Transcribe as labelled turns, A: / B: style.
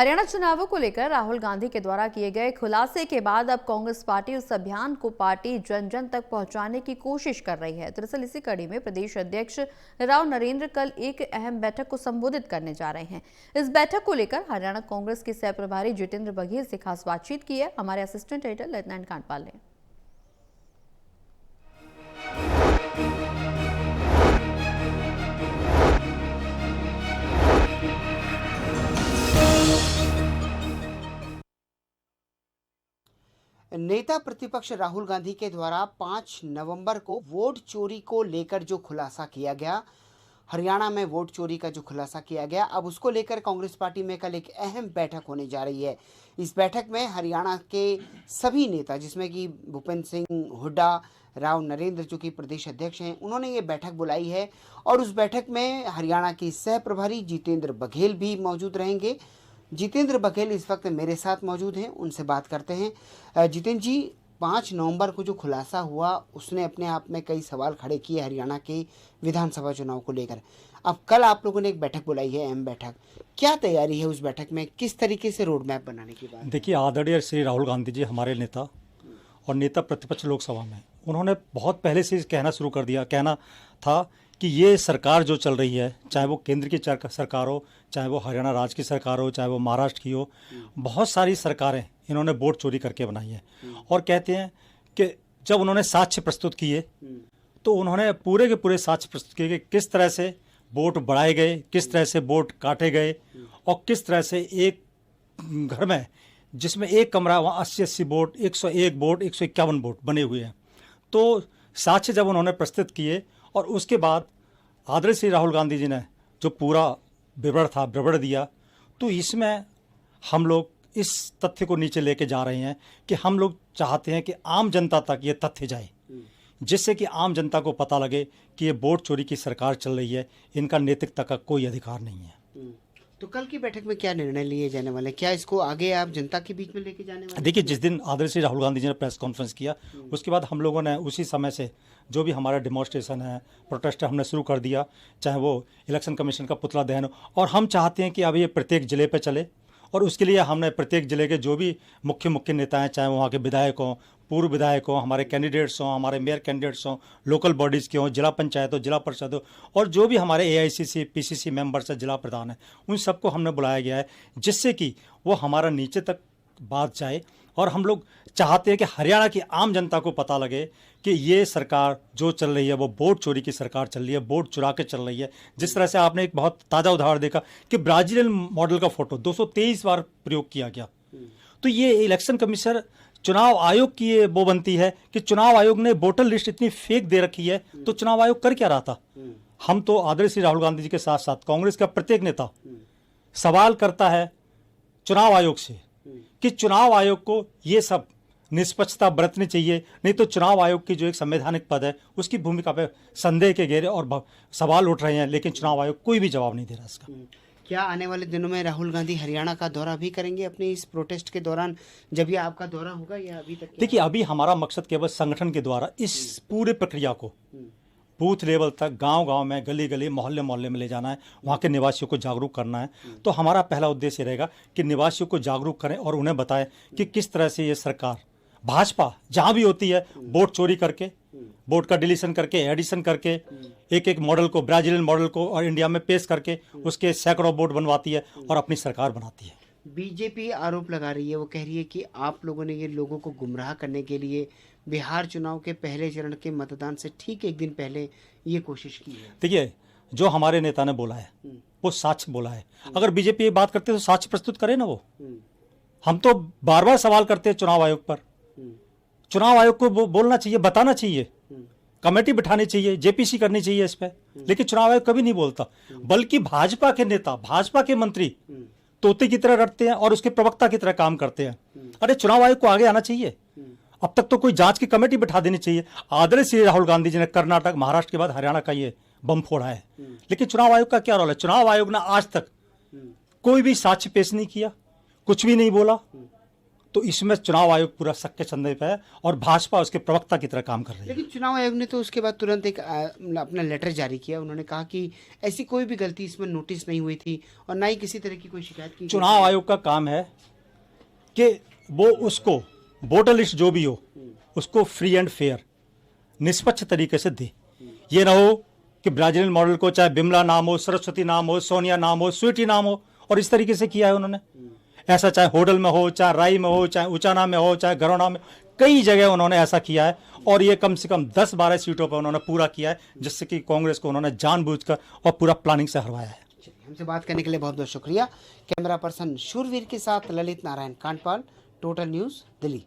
A: हरियाणा चुनावों को लेकर राहुल गांधी के द्वारा किए गए खुलासे के बाद अब कांग्रेस पार्टी उस अभियान को पार्टी जन जन तक पहुंचाने की कोशिश कर रही है। दरअसल इसी कड़ी में प्रदेश अध्यक्ष राव नरेंद्र कल एक अहम बैठक को संबोधित करने जा रहे हैं। इस बैठक को लेकर हरियाणा कांग्रेस के सह प्रभारी जितेंद्र बघेल से खास बातचीत की है हमारे असिस्टेंट एडिटर लेफ्टिनेंट कांडपाल ने।
B: नेता प्रतिपक्ष राहुल गांधी के द्वारा 5 नवंबर को वोट चोरी को लेकर जो खुलासा किया गया, हरियाणा में वोट चोरी का जो खुलासा किया गया, अब उसको लेकर कांग्रेस पार्टी में कल एक अहम बैठक होने जा रही है। इस बैठक में हरियाणा के सभी नेता, जिसमें कि भूपेंद्र सिंह हुड्डा, राव नरेंद्र जो कि प्रदेश अध्यक्ष हैं, उन्होंने ये बैठक बुलाई है और उस बैठक में हरियाणा के सह प्रभारी जितेंद्र बघेल भी मौजूद रहेंगे। जितेंद्र बघेल इस वक्त मेरे साथ मौजूद हैं, उनसे बात करते हैं। जितेंद्र जी, 5 नवंबर को जो खुलासा हुआ उसने अपने आप में कई सवाल खड़े किए हरियाणा के विधानसभा चुनाव को लेकर। अब कल आप लोगों ने एक बैठक बुलाई है, अहम बैठक, क्या तैयारी है उस बैठक में, किस तरीके से रोड मैप बनाने की बात?
C: देखिए, आदरणीय श्री राहुल गांधी जी हमारे नेता और नेता प्रतिपक्ष लोकसभा में, उन्होंने बहुत पहले से कहना था कि ये सरकार जो चल रही है, चाहे वो केंद्र की सरकार हो, चाहे वो हरियाणा राज्य की सरकार हो, चाहे वो महाराष्ट्र की हो, बहुत सारी सरकारें इन्होंने वोट चोरी करके बनाई है। और कहते हैं कि जब उन्होंने साक्ष्य प्रस्तुत किए तो उन्होंने पूरे के पूरे साक्ष्य प्रस्तुत किए कि किस तरह से वोट बढ़ाए गए, किस तरह से वोट काटे गए और किस तरह से एक घर में जिसमें एक कमरा, वहाँ 80-80 वोट, 101 वोट, 151 वोट बने हुए हैं। तो साक्ष्य जब उन्होंने प्रस्तुत किए और उसके बाद आदरणीय श्री राहुल गांधी जी ने जो पूरा विवरण दिया, तो इसमें हम लोग इस तथ्य को नीचे लेके जा रहे हैं कि हम लोग चाहते हैं कि आम जनता तक ये तथ्य जाए, जिससे कि आम जनता को पता लगे कि ये वोट चोरी की सरकार चल रही है, इनका नैतिकता का कोई अधिकार नहीं है।
B: तो कल की बैठक में क्या निर्णय लिए जाने वाले, क्या इसको आगे आप जनता के बीच में लेके जाने वाले?
C: देखिए, जिस दिन आदरणीय श्री राहुल गांधी जी ने प्रेस कॉन्फ्रेंस किया, उसके बाद हम लोगों ने उसी समय से जो भी हमारा डेमोन्स्ट्रेशन है, प्रोटेस्ट है, हमने शुरू कर दिया, चाहे वो इलेक्शन कमीशन का पुतला दहन हो। और हम चाहते हैं कि अब ये प्रत्येक जिले पे चले और उसके लिए हमने प्रत्येक जिले के जो भी मुख्य नेता हैं, चाहे वहाँ के विधायक हों, पूर्व विधायक हों, हमारे कैंडिडेट्स हों, हमारे मेयर कैंडिडेट्स हों, लोकल बॉडीज़ के हों, जिला पंचायत हो, जिला परिषद हो, और जो भी हमारे AICC PCC मेंबर्स हैं, जिला प्रधान हैं, उन सबको हमने बुलाया गया है, जिससे कि वो हमारा नीचे तक बात जाए। और हम लोग चाहते हैं कि हरियाणा की आम जनता को पता लगे कि ये सरकार जो चल रही है वो वोट चोरी की सरकार चल रही है, वोट चुरा के चल रही है। जिस तरह से आपने एक बहुत ताज़ा उदाहरण देखा कि ब्राजीलियन मॉडल का फोटो 223 बार प्रयोग किया गया। तो ये इलेक्शन कमीशन, चुनाव आयोग की ये वो बनती है कि चुनाव आयोग ने वोटर लिस्ट इतनी फेक दे रखी है, तो चुनाव आयोग कर क्या रहा था? हम तो आदरणीय श्री राहुल गांधी जी के साथ साथ कांग्रेस का प्रत्येक नेता सवाल करता है चुनाव आयोग से कि चुनाव आयोग को ये सब निष्पक्षता बरतनी चाहिए, नहीं तो चुनाव आयोग की जो एक संवैधानिक पद है उसकी भूमिका पे संदेह के घेरे और सवाल उठ रहे हैं, लेकिन चुनाव आयोग कोई भी जवाब नहीं दे रहा इसका।
B: क्या आने वाले दिनों में राहुल गांधी हरियाणा का दौरा भी करेंगे अपने इस प्रोटेस्ट के दौरान, जब ये आपका दौरा होगा, या अभी तक?
C: देखिए, अभी हमारा मकसद केवल संगठन के द्वारा इस पूरे प्रक्रिया को बूथ लेवल तक, गांव-गांव में, गली-गली, मोहल्ले-मोहल्ले में ले जाना है, वहाँ के निवासियों को जागरूक करना है। तो हमारा पहला उद्देश्य रहेगा कि निवासियों को जागरूक करें और उन्हें बताएं कि किस तरह से ये सरकार, भाजपा जहाँ भी होती है, वोट चोरी करके, वोट का डिलीशन करके, एडिशन करके, एक मॉडल को, ब्राजीलियन मॉडल को और इंडिया में पेश करके उसके सैकड़ों वोट बनवाती है और अपनी सरकार बनाती है।
B: बीजेपी आरोप लगा रही है, वो कह रही है कि आप लोगों ने ये लोगों को गुमराह करने के लिए बिहार चुनाव के पहले चरण के मतदान से ठीक एक दिन पहले ये कोशिश की है।
C: देखिए, जो हमारे नेता ने बोला है वो साक्ष्य बोला है। अगर बीजेपी ये बात करते तो साक्ष्य प्रस्तुत करे ना वो। हम तो बार बार सवाल करते हैं चुनाव आयोग पर। चुनाव आयोग को बोलना चाहिए, बताना चाहिए, कमेटी बिठानी चाहिए, JPC करनी चाहिए इस पे, लेकिन चुनाव आयोग कभी नहीं बोलता। बल्कि भाजपा के नेता, भाजपा के मंत्री तोते की तरह रटते हैं और उसके प्रवक्ता की तरह काम करते हैं। अरे, चुनाव आयोग को आगे आना चाहिए। अब तक तो कोई जांच की कमेटी बिठा देनी चाहिए। आदरणीय श्री राहुल गांधी जी ने कर्नाटक, महाराष्ट्र के बाद हरियाणा का ये बम फोड़ा है, लेकिन चुनाव आयोग का क्या रोल है? चुनाव आयोग ने आज तक कोई भी साक्ष्य पेश नहीं किया, कुछ भी नहीं बोला। तो इसमें चुनाव आयोग पूरा शक के संदेह पे है और भाजपा उसके प्रवक्ता की तरह काम कर रही है।
B: लेकिन चुनाव आयोग ने तो उसके बाद तुरंत एक अपना लेटर जारी किया। उन्होंने कहा कि ऐसी कोई भी गलती इसमें नोटिस नहीं हुई थी और ना ही किसी तरह की कोई शिकायत की।
C: चुनाव आयोग का काम है कि वो उसको वोटर लिस्ट जो भी हो उसको फ्री एंड फेयर निष्पक्ष तरीके से दे। ये ना हो कि ब्राजीलियन मॉडल को चाहे बिमला नाम हो, सरस्वती नाम हो, सोनिया नाम हो, स्वीटी नाम हो, और इस तरीके से किया है उन्होंने। ऐसा चाहे होडल में हो, चाहे राई में हो, चाहे उचाना में हो, चाहे गरोना में, कई जगह उन्होंने ऐसा किया है और ये कम से कम 10-12 सीटों पर उन्होंने पूरा किया है, जिससे कि कांग्रेस को उन्होंने जानबूझकर और पूरा प्लानिंग से हरवाया है।
B: हमसे बात करने के लिए बहुत बहुत शुक्रिया। कैमरा पर्सन शूरवीर के साथ ललित नारायण कांडपाल, टोटल न्यूज़, दिल्ली।